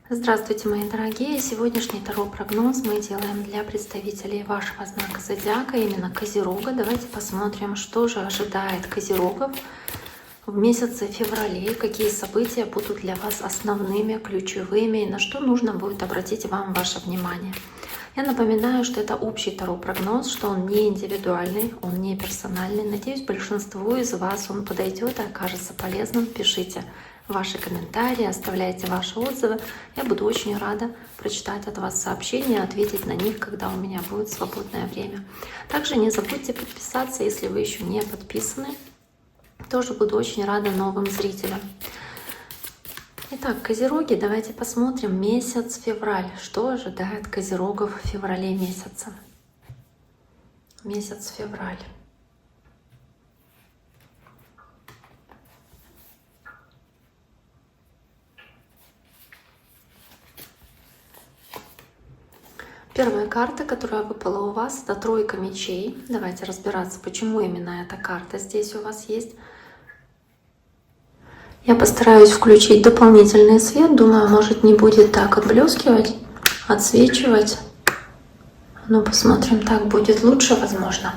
Здравствуйте, мои дорогие! Сегодняшний таро-прогноз мы делаем для представителей вашего знака зодиака, именно Козерога. Давайте посмотрим, что же ожидает Козерогов в месяце феврале, какие события будут для вас основными, ключевыми, и на что нужно будет обратить вам ваше внимание. Я напоминаю, что это общий таро-прогноз, что он не индивидуальный, он не персональный. Надеюсь, большинству из вас он подойдет и окажется полезным. Пишите ваши комментарии, оставляйте ваши отзывы. Я буду очень рада прочитать от вас сообщения, ответить на них, когда у меня будет свободное время. Также не забудьте подписаться, если вы еще не подписаны. Тоже буду очень рада новым зрителям. Итак, Козероги, давайте посмотрим месяц февраль. Что ожидает Козерогов в феврале месяце? Месяц февраль. Первая карта, которая выпала у вас, это тройка мечей. Давайте разбираться, почему именно эта карта здесь у вас есть. Я постараюсь включить дополнительный свет. Думаю, может, не будет так отблескивать, отсвечивать. Ну, посмотрим, так будет лучше, возможно.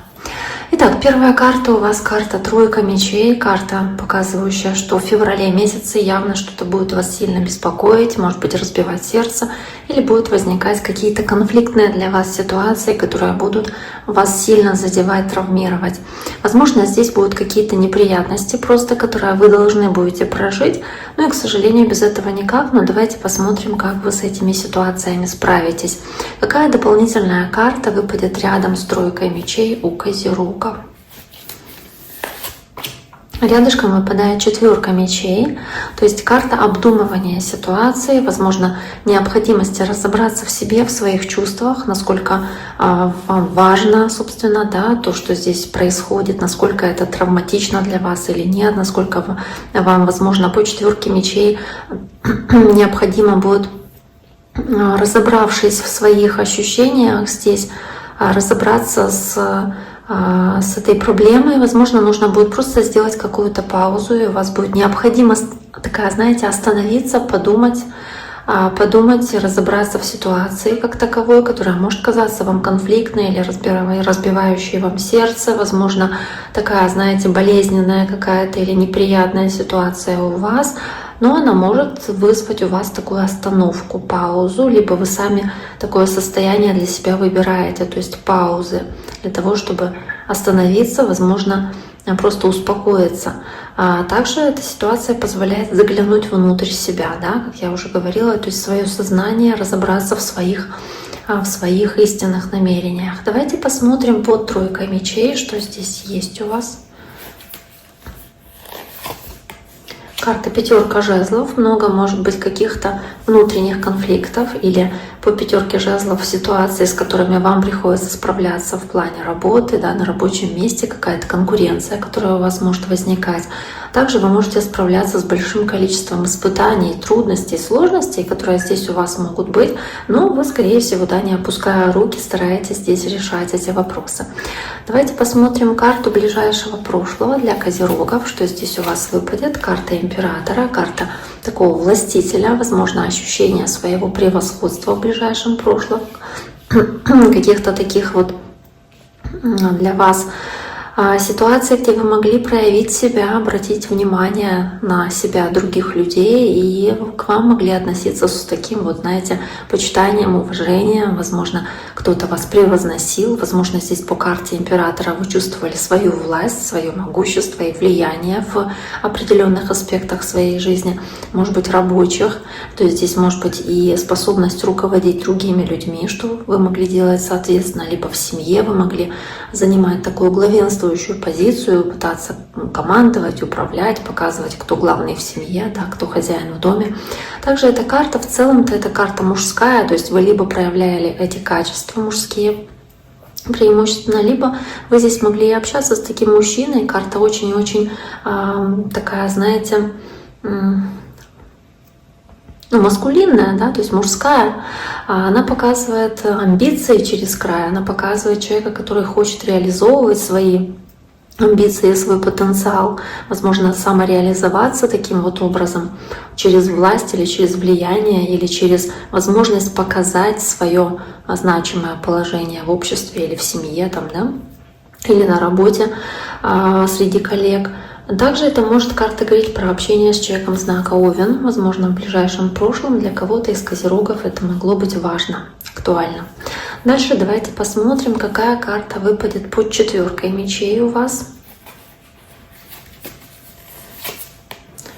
Итак, первая карта у вас карта тройка мечей, карта, показывающая, что в феврале месяце явно что-то будет вас сильно беспокоить, может быть, разбивать сердце, или будут возникать какие-то конфликтные для вас ситуации, которые будут вас сильно задевать, травмировать. Возможно, здесь будут какие-то неприятности просто, которые вы должны будете прожить, ну и, к сожалению, без этого никак, но давайте посмотрим, как вы с этими ситуациями справитесь. Какая дополнительная карта выпадет рядом с тройкой мечей у Козерога? Рядышком выпадает четверка мечей, то есть карта обдумывания ситуации, возможно, необходимости разобраться в себе, в своих чувствах, насколько вам важно, собственно, да, то, что здесь происходит, насколько это травматично для вас или нет, насколько вам, возможно, по четверке мечей необходимо будет, разобравшись в своих ощущениях здесь, разобраться с этой проблемой. Возможно, нужно будет просто сделать какую-то паузу, и у вас будет необходимо такая, знаете, остановиться, подумать, разобраться в ситуации как таковой, которая может казаться вам конфликтной или разбивающей вам сердце. Возможно, такая, знаете, болезненная какая-то или неприятная ситуация у вас, но она может вызвать у вас такую остановку, паузу, либо вы сами такое состояние для себя выбираете, то есть паузы, для того, чтобы остановиться, возможно, просто успокоиться. Также эта ситуация позволяет заглянуть внутрь себя, да, как я уже говорила, то есть свое сознание, разобраться в своих истинных намерениях. Давайте посмотрим под тройкой мечей, что здесь есть у вас. Карта пятерка жезлов, много может быть каких-то внутренних конфликтов или по пятерке жезлов ситуации, с которыми вам приходится справляться в плане работы, да, на рабочем месте, какая-то конкуренция, которая у вас может возникать. Также вы можете справляться с большим количеством испытаний, трудностей, сложностей, которые здесь у вас могут быть, но вы, скорее всего, да, не опуская руки, стараетесь здесь решать эти вопросы. Давайте посмотрим карту ближайшего прошлого для Козерогов, что здесь у вас выпадет. Карта императора, карта такого властителя, возможно, ощущение своего превосходства в ближайшем прошлом, каких-то таких вот для вас ситуации, где вы могли проявить себя, обратить внимание на себя других людей, и к вам могли относиться с таким вот, знаете, почитанием, уважением. Возможно, кто-то вас превозносил, возможно, здесь по карте императора вы чувствовали свою власть, свое могущество и влияние в определенных аспектах своей жизни, может быть, рабочих, то есть здесь может быть и способность руководить другими людьми, что вы могли делать, соответственно, либо в семье вы могли занимать такую главенствующую позицию, пытаться командовать, управлять, показывать, кто главный в семье, да, кто хозяин в доме. Также эта карта, в целом-то это карта мужская, то есть вы либо проявляли эти качества мужские преимущественно, либо вы здесь могли общаться с таким мужчиной. Карта очень-очень такая, знаете, маскулинная, да, то есть мужская, она показывает амбиции через край, она показывает человека, который хочет реализовывать свои амбиции, свой потенциал, возможно, самореализоваться таким вот образом через власть или через влияние, или через возможность показать свое значимое положение в обществе или в семье, там, да, или на работе среди коллег. Также это может карта говорить про общение с человеком знака Овен. Возможно, в ближайшем прошлом для кого-то из козерогов это могло быть важно, актуально. Дальше давайте посмотрим, какая карта выпадет под 4 мечей у вас.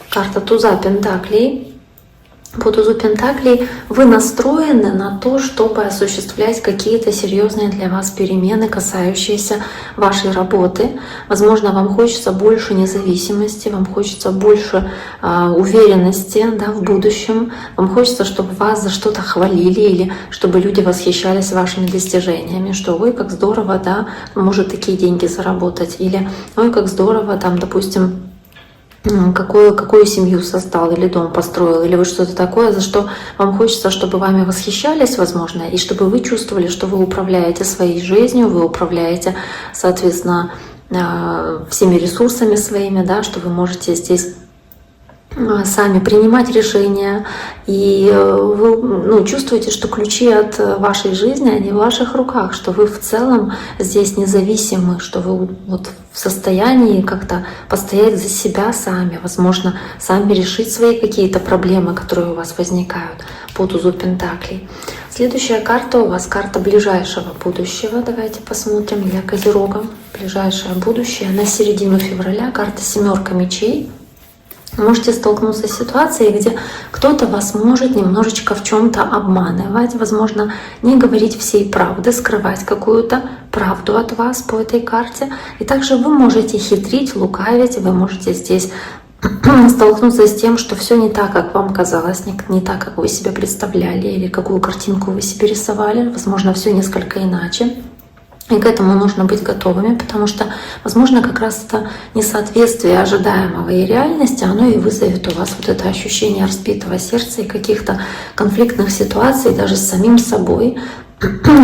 Карта Туза Пентаклей. По тузу Пентаклей вы настроены на то, чтобы осуществлять какие-то серьезные для вас перемены, касающиеся вашей работы. Возможно, вам хочется больше независимости, вам хочется больше уверенности, да, в будущем. Вам хочется, чтобы вас за что-то хвалили или чтобы люди восхищались вашими достижениями, что ой, как здорово, да, может такие деньги заработать, или ой, как здорово, там, допустим, какую семью создал, или дом построил, или вот что-то такое, за что вам хочется, чтобы вами восхищались, возможно, и чтобы вы чувствовали, что вы управляете своей жизнью, вы управляете, соответственно, всеми ресурсами своими, да, что вы можете здесь сами принимать решения, и вы чувствуете, что ключи от вашей жизни, они в ваших руках, что вы в целом здесь независимы, что вы вот в состоянии как-то постоять за себя сами, возможно, сами решить свои какие-то проблемы, которые у вас возникают по тузу Пентаклей. Следующая карта у вас карта ближайшего будущего. Давайте посмотрим для Козерога. Ближайшее будущее на середину февраля. Карта 7 мечей. Можете столкнуться с ситуацией, где кто-то вас может немножечко в чем-то обманывать, возможно, не говорить всей правды, скрывать какую-то правду от вас по этой карте. И также вы можете хитрить, лукавить, вы можете здесь столкнуться с тем, что все не так, как вам казалось, не так, как вы себе представляли, или какую картинку вы себе рисовали. Возможно, все несколько иначе. И к этому нужно быть готовыми, потому что, возможно, как раз это несоответствие ожидаемого и реальности, оно и вызовет у вас вот это ощущение разбитого сердца и каких-то конфликтных ситуаций даже с самим собой,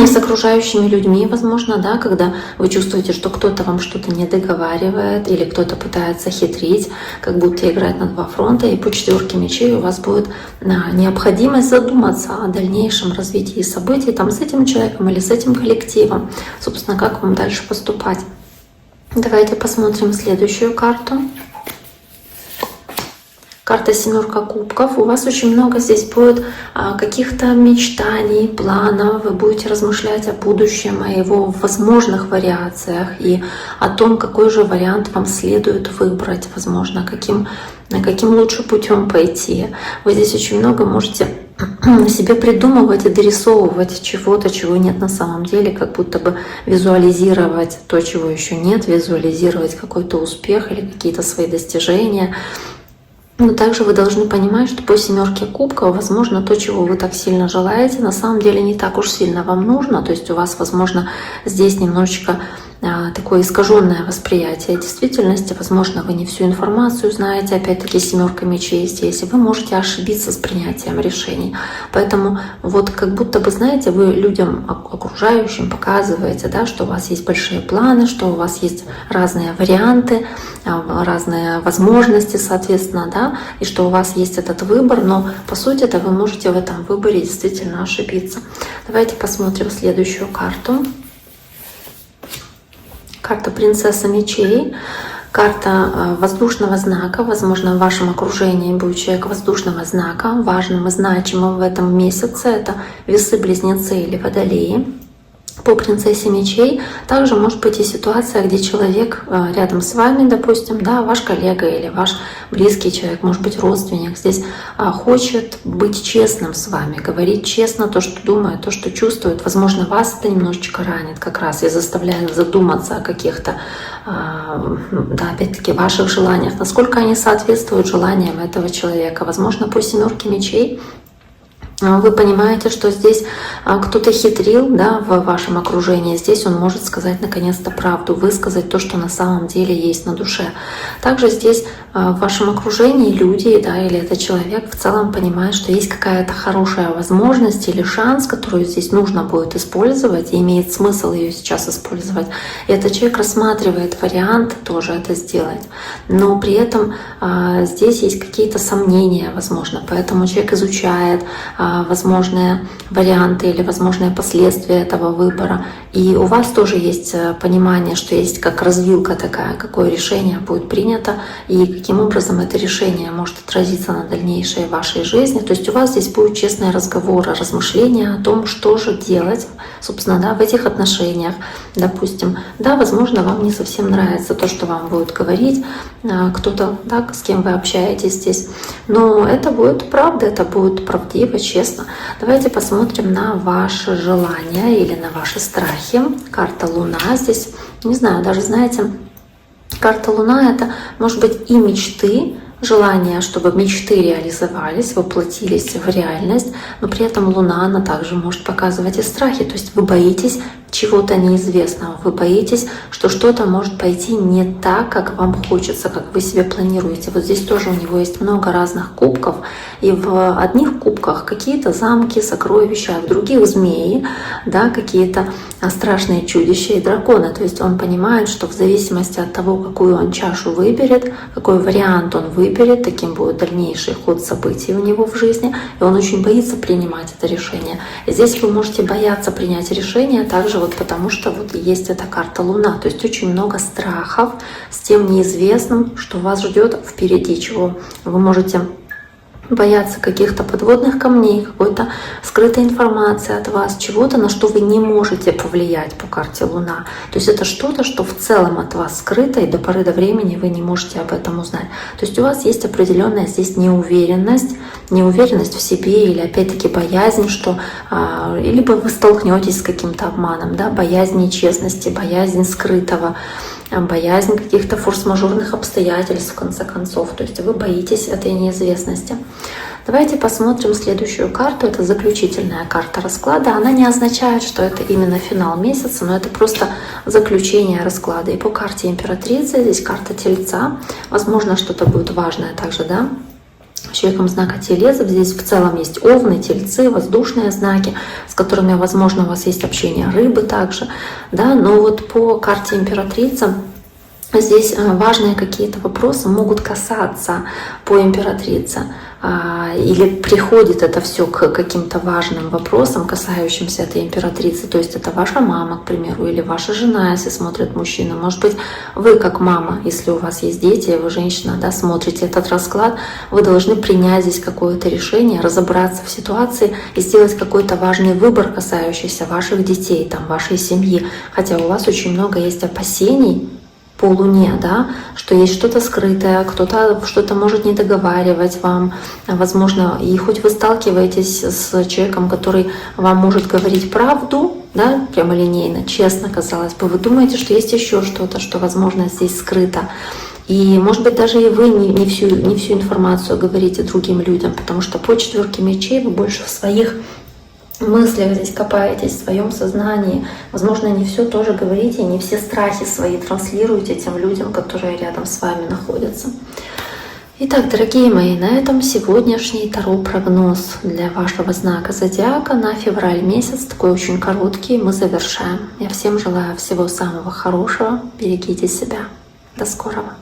и с окружающими людьми, возможно, да, когда вы чувствуете, что кто-то вам что-то не договаривает или кто-то пытается хитрить, как будто играть на 2 фронта, и по 4 мечей у вас будет необходимость задуматься о дальнейшем развитии событий там с этим человеком или с этим коллективом, собственно, как вам дальше поступать. Давайте посмотрим следующую карту. Карта 7 кубков. У вас очень много здесь будет каких-то мечтаний, планов. Вы будете размышлять о будущем, о его возможных вариациях и о том, какой же вариант вам следует выбрать, возможно, каким лучше путем пойти. Вы здесь очень много можете себе придумывать и дорисовывать чего-то, чего нет на самом деле, как будто бы визуализировать то, чего еще нет, визуализировать какой-то успех или какие-то свои достижения. Но также вы должны понимать, что по 7 кубков, возможно, то, чего вы так сильно желаете, на самом деле не так уж сильно вам нужно. То есть у вас, возможно, здесь немножечко такое искаженное восприятие действительности. Возможно, вы не всю информацию знаете, опять-таки 7 мечей здесь, и вы можете ошибиться с принятием решений. Поэтому вот как будто бы, знаете, вы людям окружающим показываете, да, что у вас есть большие планы, что у вас есть разные варианты, разные возможности, соответственно, да, и что у вас есть этот выбор, но по сути-то вы можете в этом выборе действительно ошибиться. Давайте посмотрим следующую карту. Карта принцесса мечей, карта воздушного знака. Возможно, в вашем окружении будет человек воздушного знака, важным и значимым в этом месяце. Это весы, близнецы или водолеи. По принцессе мечей также может быть и ситуация, где человек рядом с вами, допустим, да, ваш коллега или ваш близкий человек, может быть родственник, здесь хочет быть честным с вами, говорить честно то, что думает, то, что чувствует. Возможно, вас это немножечко ранит как раз и заставляет задуматься о каких-то, да, опять-таки, ваших желаниях, насколько они соответствуют желаниям этого человека. Возможно, по 7 мечей вы понимаете, что здесь кто-то хитрил, да, в вашем окружении. Здесь он может сказать наконец-то правду, высказать то, что на самом деле есть на душе. Также здесь в вашем окружении люди, да, или этот человек в целом понимает, что есть какая-то хорошая возможность или шанс, которую здесь нужно будет использовать, и имеет смысл ее сейчас использовать. И этот человек рассматривает вариант тоже это сделать. Но при этом здесь есть какие-то сомнения, возможно, поэтому человек изучает возможные варианты или возможные последствия этого выбора. И у вас тоже есть понимание, что есть как развилка такая, какое решение будет принято и каким образом это решение может отразиться на дальнейшей вашей жизни. То есть у вас здесь будет честный разговор, размышления о том, что же делать, собственно, да, в этих отношениях. Допустим, да, возможно, вам не совсем нравится то, что вам будет говорить кто-то, да, с кем вы общаетесь здесь, но это будет правда, это будет правдиво, честно. Давайте посмотрим на ваши желания или на ваши страхи. Карта Луна здесь, не знаю, даже знаете, карта Луна — это может быть и мечты, желание, чтобы мечты реализовались, воплотились в реальность, но при этом Луна, она также может показывать и страхи. То есть вы боитесь чего-то неизвестного, вы боитесь, что что-то может пойти не так, как вам хочется, как вы себе планируете. Вот здесь тоже у него есть много разных кубков, и в одних кубках какие-то замки, сокровища, а в других змеи, да, какие-то страшные чудища и драконы. То есть он понимает, что в зависимости от того, какую он чашу выберет, какой вариант он выберет, таким будет дальнейший ход событий у него в жизни, и он очень боится принимать это решение. И здесь вы можете бояться принять решение также вот потому, что вот есть эта карта Луна. То есть очень много страхов с тем неизвестным, что вас ждет впереди, чего вы можете бояться каких-то подводных камней, какой-то скрытой информации от вас, чего-то, на что вы не можете повлиять по карте Луна. То есть это что-то, что в целом от вас скрыто, и до поры до времени вы не можете об этом узнать. То есть у вас есть определенная здесь неуверенность в себе или опять-таки боязнь, что либо вы столкнетесь с каким-то обманом, да, боязнь нечестности, боязнь скрытого, боязнь каких-то форс-мажорных обстоятельств, в конце концов. То есть вы боитесь этой неизвестности. Давайте посмотрим следующую карту. Это заключительная карта расклада. Она не означает, что это именно финал месяца, но это просто заключение расклада. И по карте Императрицы, здесь карта Тельца. Возможно, что-то будет важное также, да? Человеком знака Телец. Здесь в целом есть Овны, Тельцы, воздушные знаки, с которыми, возможно, у вас есть общение, Рыбы также, да, но вот по карте Императрицы здесь важные какие-то вопросы могут касаться по Императрице, или приходит это все к каким-то важным вопросам, касающимся этой императрицы. То есть это ваша мама, к примеру, или ваша жена, если смотрит мужчина. Может быть, вы как мама, если у вас есть дети, вы женщина, да, смотрите этот расклад, вы должны принять здесь какое-то решение, разобраться в ситуации и сделать какой-то важный выбор, касающийся ваших детей, там, вашей семьи. Хотя у вас очень много есть опасений по Луне, да, что есть что-то скрытое, кто-то что-то может не договаривать вам, возможно, и хоть вы сталкиваетесь с человеком, который вам может говорить правду, да, прямолинейно, честно, казалось бы, вы думаете, что есть еще что-то, что, возможно, здесь скрыто. И, может быть, даже и вы не всю информацию говорите другим людям, потому что по 4 мечей вы больше в своих мыслях здесь копаетесь, в своем сознании. Возможно, не все тоже говорите, не все страхи свои транслируете тем людям, которые рядом с вами находятся. Итак, дорогие мои, на этом сегодняшний таро-прогноз для вашего знака зодиака на февраль месяц, такой очень короткий, мы завершаем. Я всем желаю всего самого хорошего, берегите себя. До скорого!